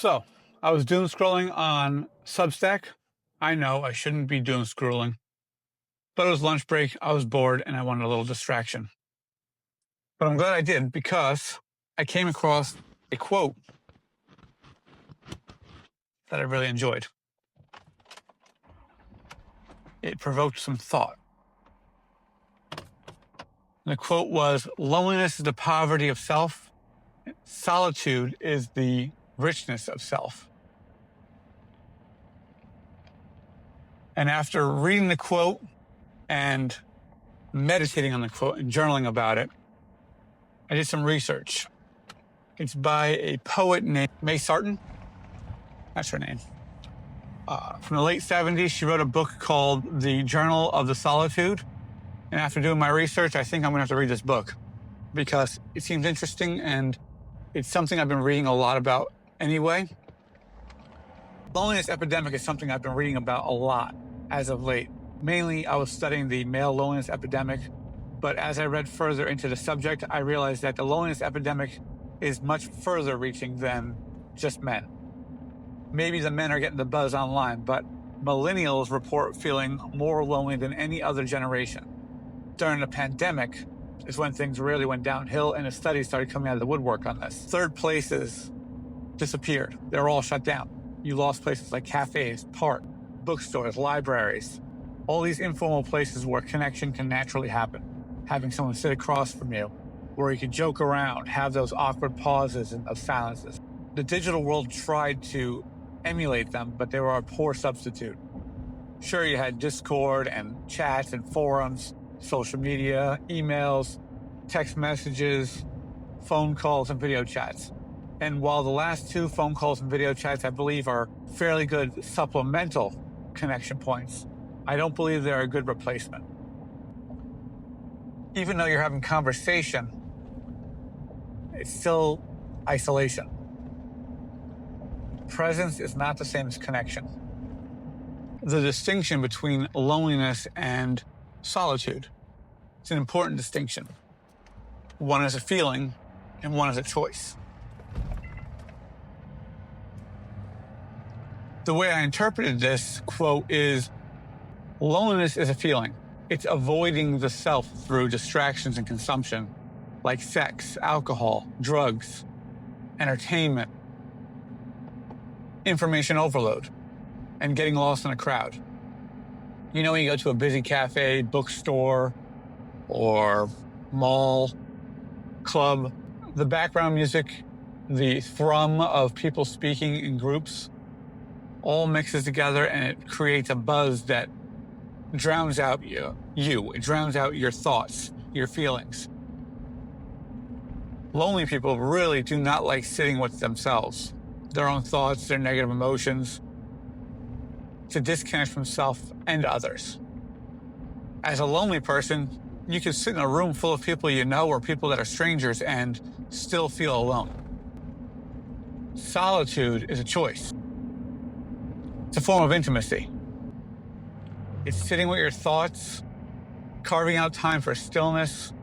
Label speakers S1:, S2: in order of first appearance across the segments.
S1: So I was doom scrolling on Substack. I know I shouldn't be doom scrolling, but it was lunch break. I was bored and I wanted a little distraction. But I'm glad I did, because I came across a quote that I really enjoyed. It provoked some thought. And the quote was, "Loneliness is the poverty of self. Solitude is the richness of self." And after reading the quote and meditating on the quote and journaling about it, I did some research. It's by a poet named May Sarton. That's her name. From the late 70s, she wrote a book called The Journal of the Solitude. And after doing my research, I think I'm going to have to read this book because it seems interesting and it's something I've been reading a lot about anyway. Loneliness epidemic is something I've been reading about a lot as of late. Mainly, I was studying the male loneliness epidemic, but as I read further into the subject, I realized that the loneliness epidemic is much further reaching than just men. Maybe the men are getting the buzz online, but millennials report feeling more lonely than any other generation. During the pandemic is when things really went downhill and the studies started coming out of the woodwork on this. Third places disappeared. They were all shut down. You lost places like cafes, parks, bookstores, libraries, all these informal places where connection can naturally happen. Having someone sit across from you, where you can joke around, have those awkward pauses and those silences. The digital world tried to emulate them, but they were a poor substitute. Sure, you had Discord and chats and forums, social media, emails, text messages, phone calls, and video chats. And while the last two, phone calls and video chats, I believe are fairly good supplemental connection points, I don't believe they're a good replacement. Even though you're having conversation, it's still isolation. Presence is not the same as connection. The distinction between loneliness and solitude, it's an important distinction. One is a feeling and one is a choice. The way I interpreted this quote is, loneliness is a feeling. It's avoiding the self through distractions and consumption, like sex, alcohol, drugs, entertainment, information overload, and getting lost in a crowd. You know, when you go to a busy cafe, bookstore, or mall, club, the background music, the thrum of people speaking in groups, all mixes together and it creates a buzz that drowns out you. It drowns out your thoughts, your feelings. Lonely people really do not like sitting with themselves, their own thoughts, their negative emotions, to disconnect from self and others. As a lonely person, you can sit in a room full of people you know or people that are strangers and still feel alone. Solitude is a choice. It's a form of intimacy. It's sitting with your thoughts, carving out time for stillness,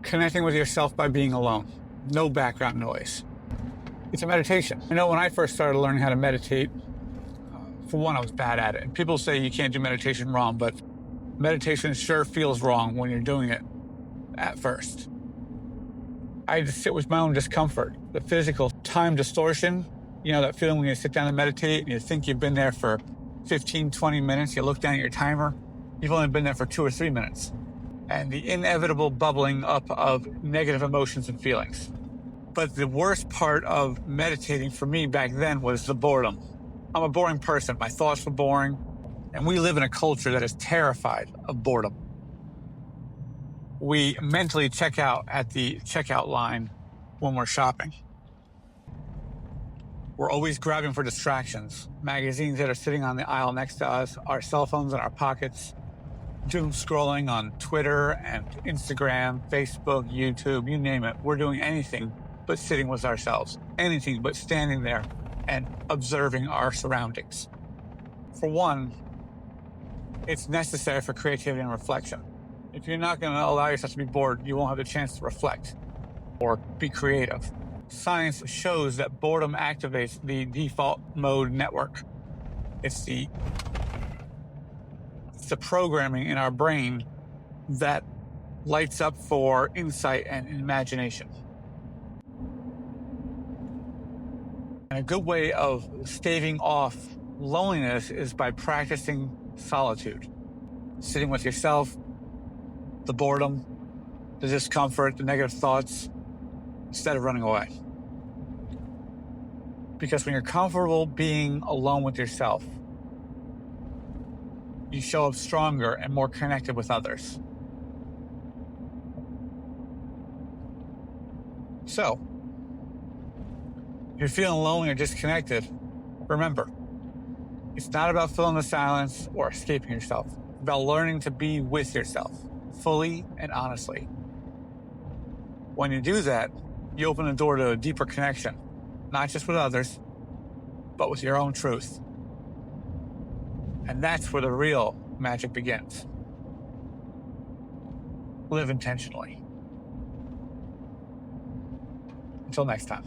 S1: connecting with yourself by being alone. No background noise. It's a meditation. I know when I first started learning how to meditate, for one, I was bad at it. And people say you can't do meditation wrong, but meditation sure feels wrong when you're doing it at first. I had to sit with my own discomfort, the physical time distortion. You know, that feeling when you sit down and meditate and you think you've been there for 15, 20 minutes, you look down at your timer, you've only been there for 2 or 3 minutes. And the inevitable bubbling up of negative emotions and feelings. But the worst part of meditating for me back then was the boredom. I'm a boring person. My thoughts were boring. And we live in a culture that is terrified of boredom. We mentally check out at the checkout line when we're shopping. We're always grabbing for distractions. Magazines that are sitting on the aisle next to us, our cell phones in our pockets, doom scrolling on Twitter and Instagram, Facebook, YouTube, you name it. We're doing anything but sitting with ourselves. Anything but standing there and observing our surroundings. For one, it's necessary for creativity and reflection. If you're not going to allow yourself to be bored, you won't have the chance to reflect or be creative. science shows that boredom activates the default mode network. It's the programming in our brain that lights up for insight and imagination. And a good way of staving off loneliness is by practicing solitude, sitting with yourself, the boredom, the discomfort, the negative thoughts, instead of running away. Because when you're comfortable being alone with yourself, you show up stronger and more connected with others. So, if you're feeling lonely or disconnected, remember, it's not about filling the silence or escaping yourself. It's about learning to be with yourself, fully and honestly. When you do that, you open the door to a deeper connection, not just with others, but with your own truth. And that's where the real magic begins. Live intentionally. Until next time.